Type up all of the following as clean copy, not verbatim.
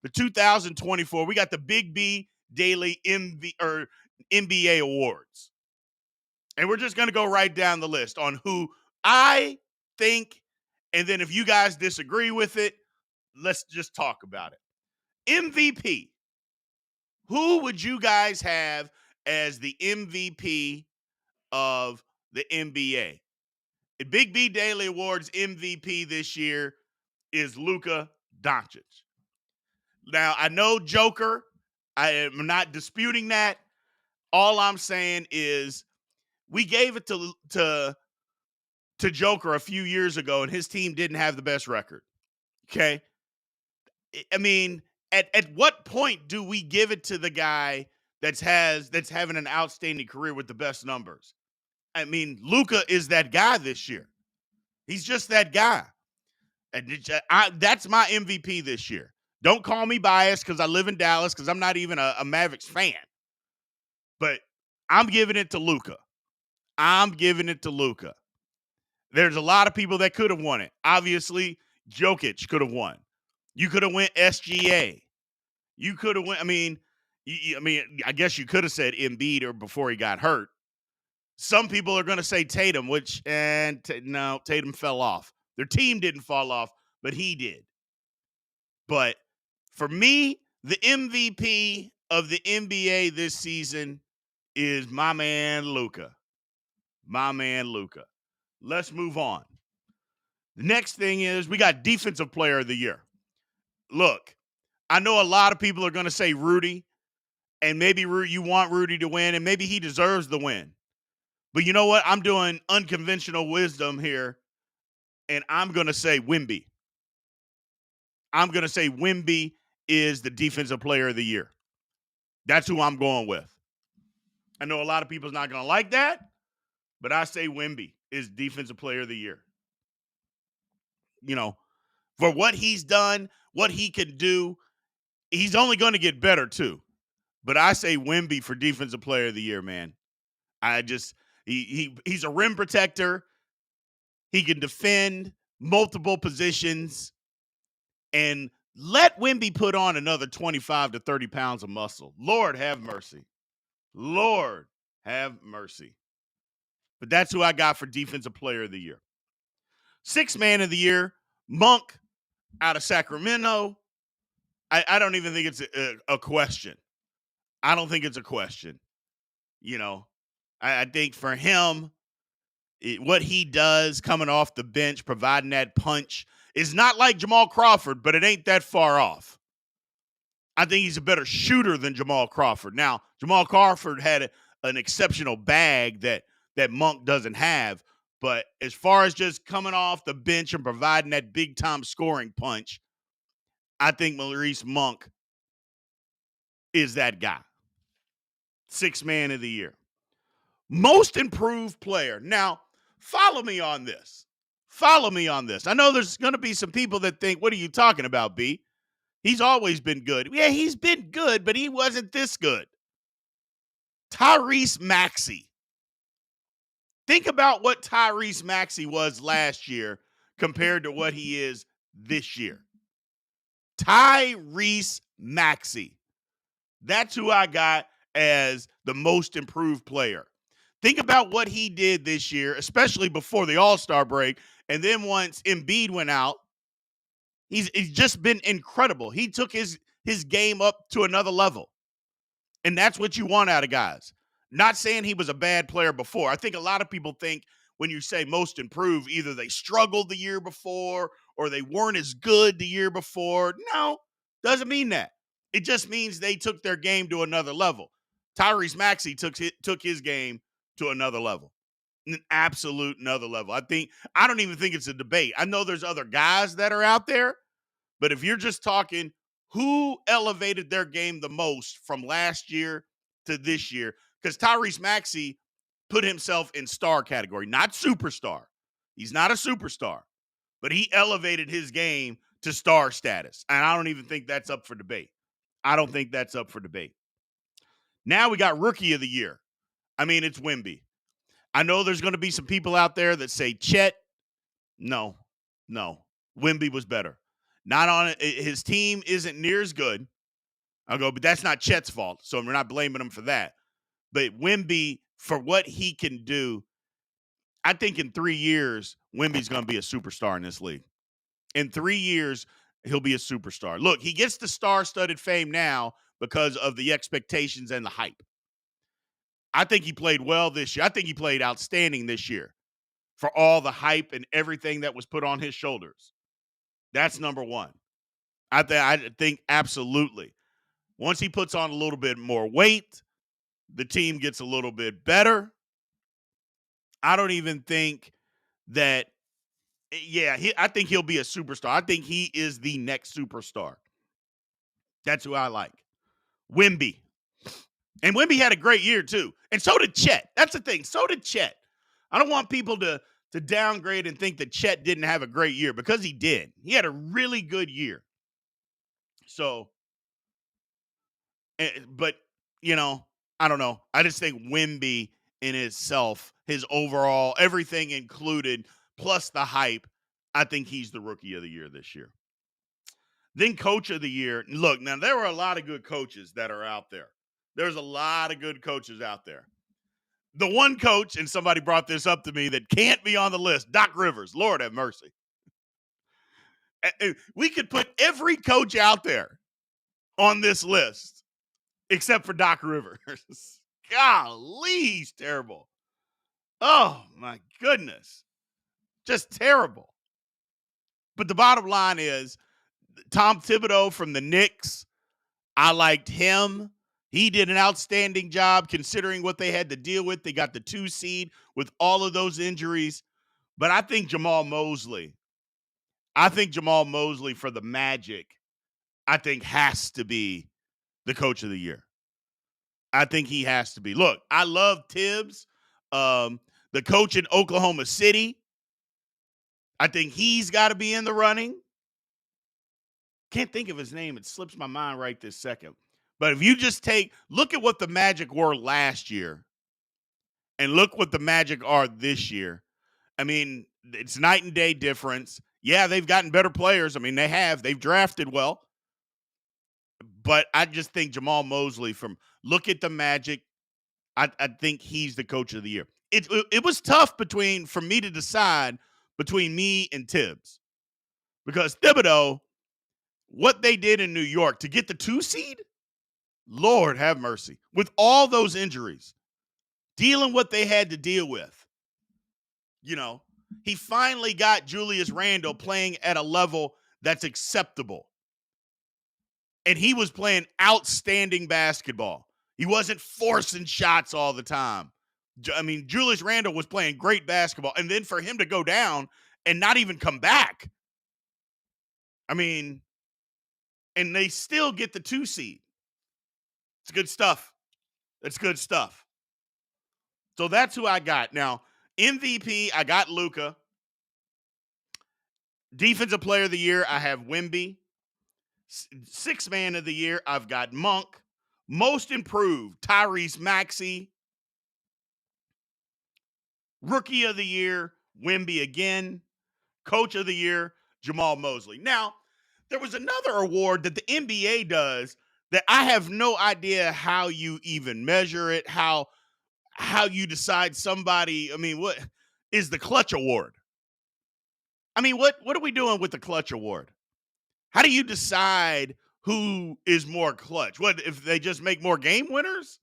the 2024, we got the Big B Daily NBA Awards. And we're just going to go right down the list on who I think, and then if you guys disagree with it, let's just talk about it. MVP. Who would you guys have as the MVP of the NBA? The Big B Daily Awards MVP this year is Luka Doncic. Now, I know Joker. I am not disputing that. All I'm saying is we gave it to Joker a few years ago, and his team didn't have the best record. Okay? I mean, at what point do we give it to the guy that's having an outstanding career with the best numbers? I mean, Luka is that guy this year. He's just that guy. And that's my MVP this year. Don't call me biased because I live in Dallas because I'm not even a Mavericks fan. But I'm giving it to Luka. I'm giving it to Luka. There's a lot of people that could have won it. Obviously, Jokic could have won. You could have went SGA. You could have went. I mean, I guess you could have said Embiid or before he got hurt. Some people are going to say Tatum, which no, Tatum fell off. Their team didn't fall off, but he did. But for me, the MVP of the NBA this season is my man Luka. My man Luka. Let's move on. The next thing is we got Defensive Player of the Year. Look, I know a lot of people are going to say Rudy, and maybe you want Rudy to win, and maybe he deserves the win. But you know what? I'm doing unconventional wisdom here, and I'm going to say Wemby. I'm going to say Wemby is the Defensive Player of the Year. That's who I'm going with. I know a lot of people's not going to like that, but I say Wemby is Defensive Player of the Year. You know, for what he's done, what he can do, he's only going to get better too. But I say Wemby for Defensive Player of the Year, man. He's a rim protector. He can defend multiple positions. And let Wemby put on another 25 to 30 pounds of muscle. Lord have mercy. Lord have mercy. But that's who I got for Defensive Player of the Year. Sixth Man of the Year, Monk out of Sacramento. I don't even think it's a question. I don't think it's a question. You know, I think for him, what he does coming off the bench, providing that punch, is not like Jamal Crawford, but it ain't that far off. I think he's a better shooter than Jamal Crawford. Now, Jamal Crawford had an exceptional bag that Monk doesn't have, but as far as just coming off the bench and providing that big-time scoring punch, I think Maurice Monk is that guy. Sixth Man of the Year. Most Improved Player. Now, follow me on this. Follow me on this. I know there's going to be some people that think, what are you talking about, B? He's always been good. Yeah, he's been good, but he wasn't this good. Tyrese Maxey. Think about what Tyrese Maxey was last year compared to what he is this year. Tyrese Maxey. That's who I got as the Most Improved Player. Think about what he did this year, especially before the All-Star break. And then once Embiid went out, he's just been incredible. He took his game up to another level. And that's what you want out of guys. Not saying he was a bad player before. I think a lot of people think when you say most improved, either they struggled the year before or they weren't as good the year before. No, doesn't mean that. It just means they took their game to another level. Tyrese Maxey took his game to another level. An absolute another level. I don't even think it's a debate. I know there's other guys that are out there, but if you're just talking who elevated their game the most from last year to this year, because Tyrese Maxey put himself in star category, not superstar. He's not a superstar, but he elevated his game to star status. And I don't even think that's up for debate. I don't think that's up for debate. Now we got Rookie of the Year. I mean, it's Wemby. I know there's going to be some people out there that say Chet. No. Wemby was better. Not on it. His team isn't near as good. I'll go, but that's not Chet's fault. So we're not blaming him for that. But Wemby, for what he can do, I think in 3 years, Wemby's going to be a superstar in this league. In 3 years, he'll be a superstar. Look, he gets the star-studded fame now because of the expectations and the hype. I think he played well this year. I think he played outstanding this year for all the hype and everything that was put on his shoulders. That's number one. I think absolutely. Once he puts on a little bit more weight, the team gets a little bit better. I don't even think that, I think he'll be a superstar. I think he is the next superstar. That's who I like. Wemby. And Wemby had a great year too. And so did Chet. That's the thing. So did Chet. I don't want people to downgrade and think that Chet didn't have a great year, because he did. He had a really good year. So, but, I don't know. I just think Wemby in itself, his overall, everything included, plus the hype, I think he's the rookie of the year this year. Then coach of the year. Look, now there were a lot of good coaches that are out there. There's a lot of good coaches out there. The one coach, and somebody brought this up to me, that can't be on the list, Doc Rivers. Lord have mercy. We could put every coach out there on this list except for Doc Rivers. Golly, he's terrible. Oh, my goodness. Just terrible. But the bottom line is, Tom Thibodeau from the Knicks, I liked him. He did an outstanding job considering what they had to deal with. They got the 2 seed with all of those injuries. But I think Jamal Mosley for the Magic, I think has to be the coach of the year. I think he has to be. Look, I love Tibbs, the coach in Oklahoma City. I think he's got to be in the running. Can't think of his name. It slips my mind right this second. But if you just look at what the Magic were last year and look what the Magic are this year. I mean, it's night and day difference. Yeah, they've gotten better players. I mean, they've drafted well. But I just think Jamal Mosley, look at the Magic, I think he's the coach of the year. It was tough for me to decide between me and Tibbs, because Thibodeau, what they did in New York to get the 2 seed, Lord have mercy, with all those injuries, dealing what they had to deal with. He finally got Julius Randle playing at a level that's acceptable. And he was playing outstanding basketball. He wasn't forcing shots all the time. I mean, Julius Randle was playing great basketball. And then for him to go down and not even come back, I mean, and they still get the 2 seed. It's good stuff. It's good stuff. So that's who I got. Now, MVP, I got Luka. Defensive player of the year, I have Wemby. 6th man of the year, I've got Monk. Most improved, Tyrese Maxey. Rookie of the year, Wemby again. Coach of the year, Jamal Mosley. Now, there was another award that the NBA does that I have no idea how you even measure it, how you decide somebody. I mean, what is the Clutch Award? I mean, what are we doing with the Clutch Award? How do you decide who is more clutch? What, if they just make more game winners?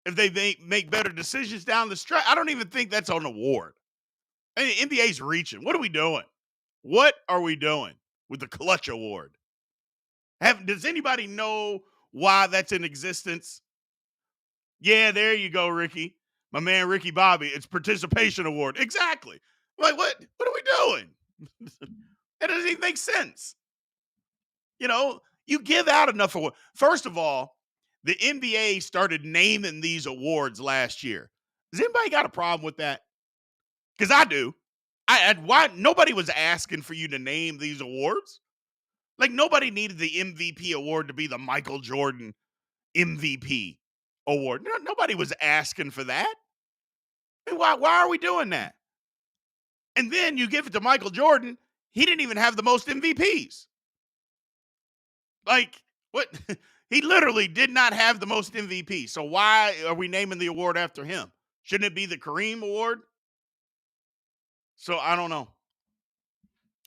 If they make better decisions down the stretch? I don't even think that's an award. I mean, NBA's reaching. What are we doing? What are we doing with the Clutch Award? Does anybody know why that's in existence? Yeah, there you go, Ricky. My man, Ricky Bobby. It's participation award. Exactly. Like, what are we doing? That doesn't even make sense. You give out enough awards. First of all, the NBA started naming these awards last year. Has anybody got a problem with that? Because I do. Why nobody was asking for you to name these awards? Like, nobody needed the MVP award to be the Michael Jordan MVP award. Nobody was asking for that. I mean, why are we doing that? And then you give it to Michael Jordan. He didn't even have the most MVPs. Like, what? He literally did not have the most MVP. So why are we naming the award after him? Shouldn't it be the Kareem Award? So I don't know.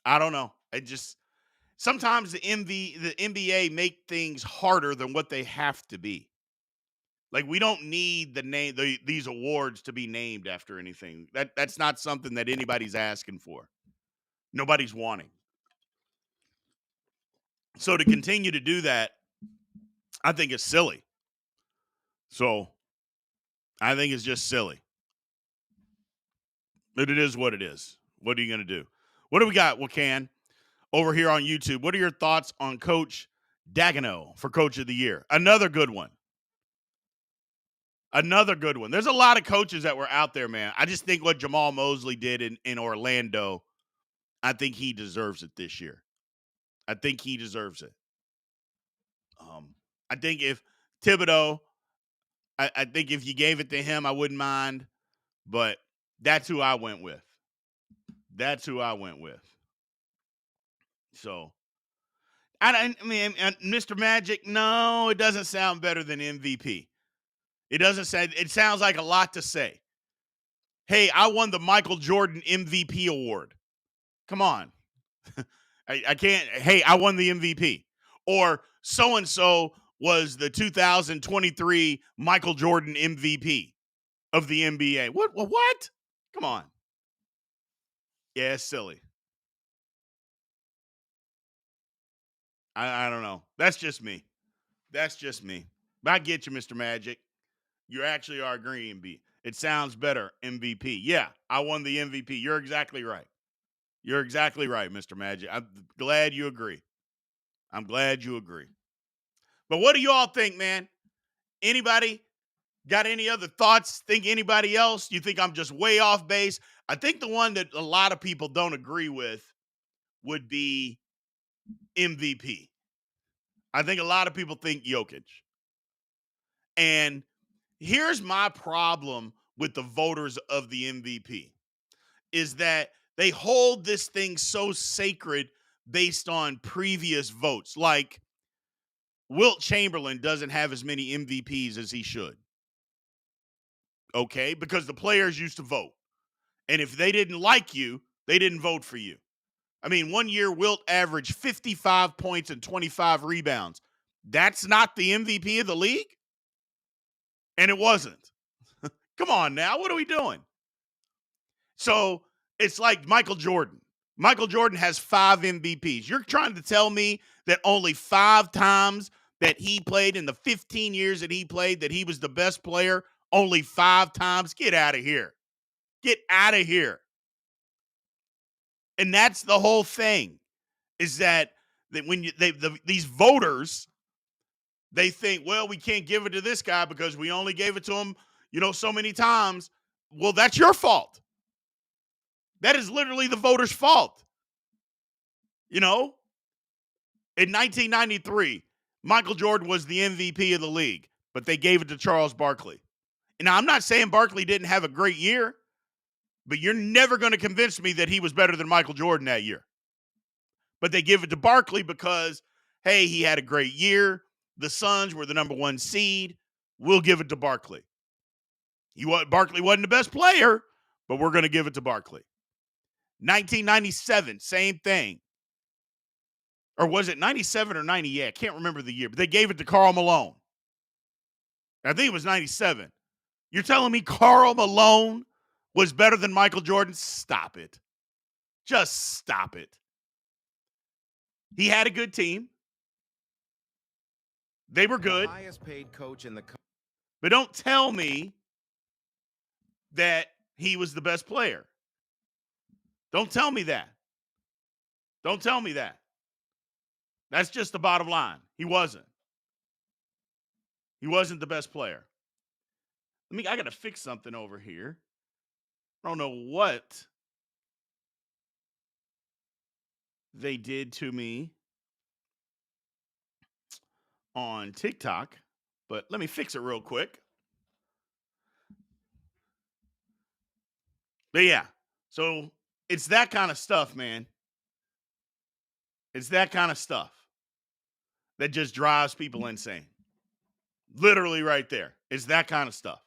I don't know. It just sometimes the NBA make things harder than what they have to be. Like we don't need these awards to be named after anything. That's not something that anybody's asking for. Nobody's wanting. So to continue to do that, I think it's silly. So I think it's just silly. But it is what it is. What are you going to do? What do we got, Wakan, over here on YouTube? What are your thoughts on Coach Dagenot for Coach of the Year? Another good one. Another good one. There's a lot of coaches that were out there, man. I just think what Jamal Mosley did in Orlando, I think he deserves it this year. I think he deserves it. I think if Thibodeau, I think if you gave it to him, I wouldn't mind. But that's who I went with. That's who I went with. So, I mean, Mr. Magic, no, it doesn't sound better than MVP. It doesn't say, it sounds like a lot to say. Hey, I won the Michael Jordan MVP award. Come on. I can't, hey, I won the MVP. Or so and so was the 2023 Michael Jordan MVP of the NBA. What? Come on. Yeah, it's silly. I don't know. That's just me. That's just me. But I get you, Mr. Magic. You actually are agreeing, B. It sounds better, MVP. Yeah, I won the MVP. You're exactly right. You're exactly right, Mr. Magic. I'm glad you agree. I'm glad you agree. But what do you all think, man? Anybody got any other thoughts? Think anybody else? You think I'm just way off base? I think the one that a lot of people don't agree with would be MVP. I think a lot of people think Jokic. And here's my problem with the voters of the MVP is that they hold this thing so sacred based on previous votes. Like Wilt Chamberlain doesn't have as many MVPs as he should. Okay? Because the players used to vote. And if they didn't like you, they didn't vote for you. I mean, one year Wilt averaged 55 points and 25 rebounds. That's not the MVP of the league? And it wasn't. Come on now. What are we doing? So it's like Michael Jordan. Michael Jordan has 5 MVPs. You're trying to tell me that only 5 times that he played in the 15 years that he played that he was the best player, only 5 times? Get out of here. Get out of here. And that's the whole thing is that when these voters, they think, well, we can't give it to this guy because we only gave it to him, so many times. Well, that's your fault. That is literally the voters' fault. In 1993, Michael Jordan was the MVP of the league, but they gave it to Charles Barkley. And now I'm not saying Barkley didn't have a great year, but you're never going to convince me that he was better than Michael Jordan that year. But they give it to Barkley because, hey, he had a great year. The Suns were the number 1 seed. We'll give it to Barkley. Barkley wasn't the best player, but we're going to give it to Barkley. 1997, same thing. Or was it 97 or 98? I can't remember the year, but they gave it to Karl Malone. I think it was 97. You're telling me Karl Malone was better than Michael Jordan? Stop it. Just stop it. He had a good team. They were good. The highest paid coach in the country. But don't tell me that he was the best player. Don't tell me that. Don't tell me that. That's just the bottom line. He wasn't. He wasn't the best player. I got to fix something over here. I don't know what they did to me on TikTok, but let me fix it real quick. But yeah, so it's that kind of stuff, man. It's that kind of stuff. that just drives people insane. Literally right there. It's that kind of stuff.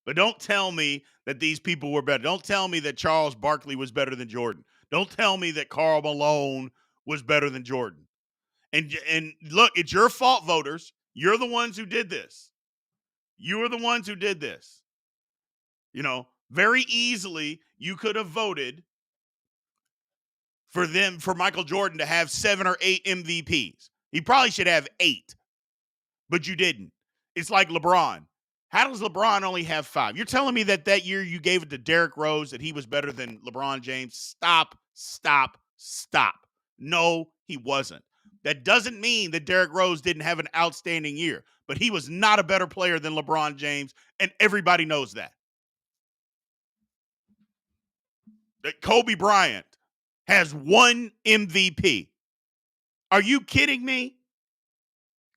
But don't tell me that these people were better. Don't tell me that Charles Barkley was better than Jordan. Don't tell me that Karl Malone was better than Jordan. And look, it's your fault, voters. You're the ones who did this. You are the ones who did this. Very easily you could have voted for Michael Jordan to have 7 or 8 MVPs. He probably should have 8, but you didn't. It's like LeBron. How does LeBron only have 5? You're telling me that year you gave it to Derrick Rose, that he was better than LeBron James? Stop. No, he wasn't. That doesn't mean that Derrick Rose didn't have an outstanding year, but he was not a better player than LeBron James, and everybody knows that. That Kobe Bryant has 1 MVP. Are you kidding me?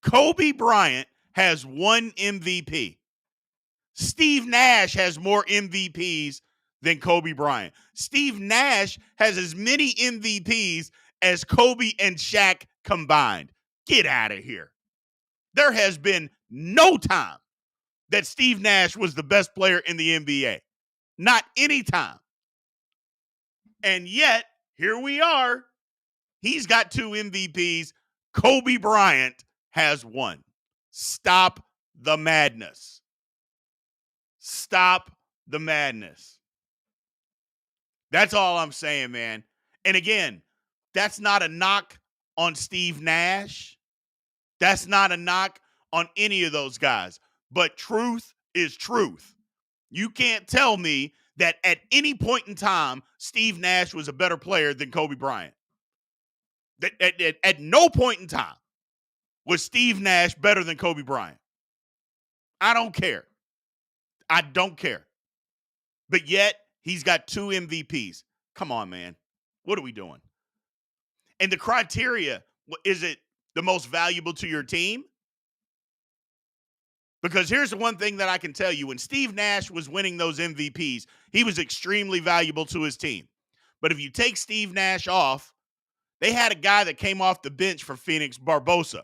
Kobe Bryant has 1 MVP. Steve Nash has more MVPs than Kobe Bryant. Steve Nash has as many MVPs as Kobe and Shaq combined. Get out of here. There has been no time that Steve Nash was the best player in the NBA. Not any time. And yet, here we are. He's got 2 MVPs. Kobe Bryant has 1. Stop the madness. Stop the madness. That's all I'm saying, man. And again, that's not a knock on Steve Nash. That's not a knock on any of those guys. But truth is truth. You can't tell me that at any point in time, Steve Nash was a better player than Kobe Bryant. At no point in time was Steve Nash better than Kobe Bryant. I don't care. I don't care. But yet, he's got 2 MVPs. Come on, man. What are we doing? And the criteria, is it the most valuable to your team? Because here's the one thing that I can tell you. When Steve Nash was winning those MVPs, he was extremely valuable to his team. But if you take Steve Nash off, they had a guy that came off the bench for Phoenix, Barbosa.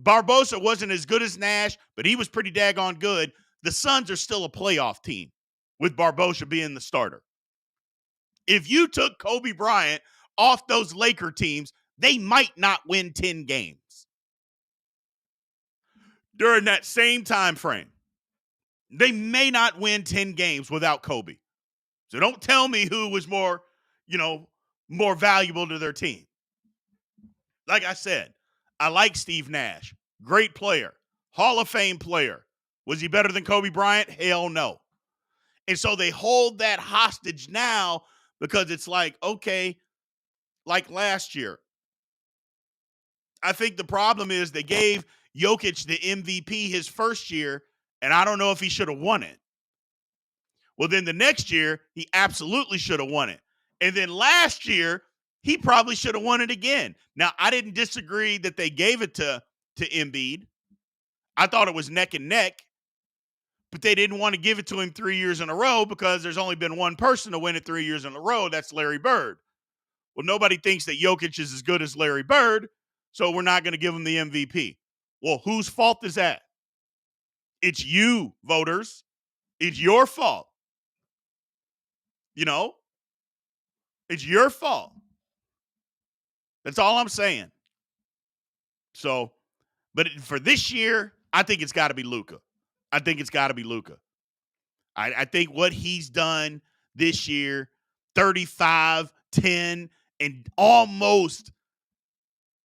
Barbosa wasn't as good as Nash, but he was pretty daggone good. The Suns are still a playoff team with Barbosa being the starter. If you took Kobe Bryant off those Laker teams, they might not win 10 games. During that same time frame, they may not win 10 games without Kobe. So don't tell me who was more valuable to their team. Like I said, I like Steve Nash. Great player. Hall of Fame player. Was he better than Kobe Bryant? Hell no. And so they hold that hostage now because it's like, okay, like last year. I think the problem is they gave Jokic the MVP his first year, and I don't know if he should have won it. Well, then the next year, he absolutely should have won it. And then last year, he probably should have won it again. Now, I didn't disagree that they gave it to Embiid. I thought it was neck and neck, but they didn't want to give it to him 3 years in a row because there's only been one person to win it 3 years in a row. That's Larry Bird. Well, nobody thinks that Jokic is as good as Larry Bird, so we're not going to give him the MVP. Well, whose fault is that? It's you, voters. It's your fault. It's your fault. That's all I'm saying. So, but for this year, I think it's got to be Luka. I think what he's done this year, 35, 10, and almost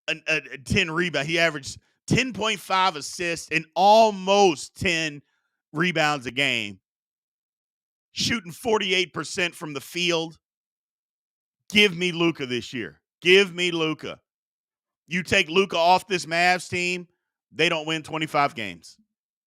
a 10 rebound. He averaged 10.5 assists and almost 10 rebounds a game. Shooting 48% from the field. Give me Luka this year. Give me Luka. You take Luka off this Mavs team, they don't win 25 games.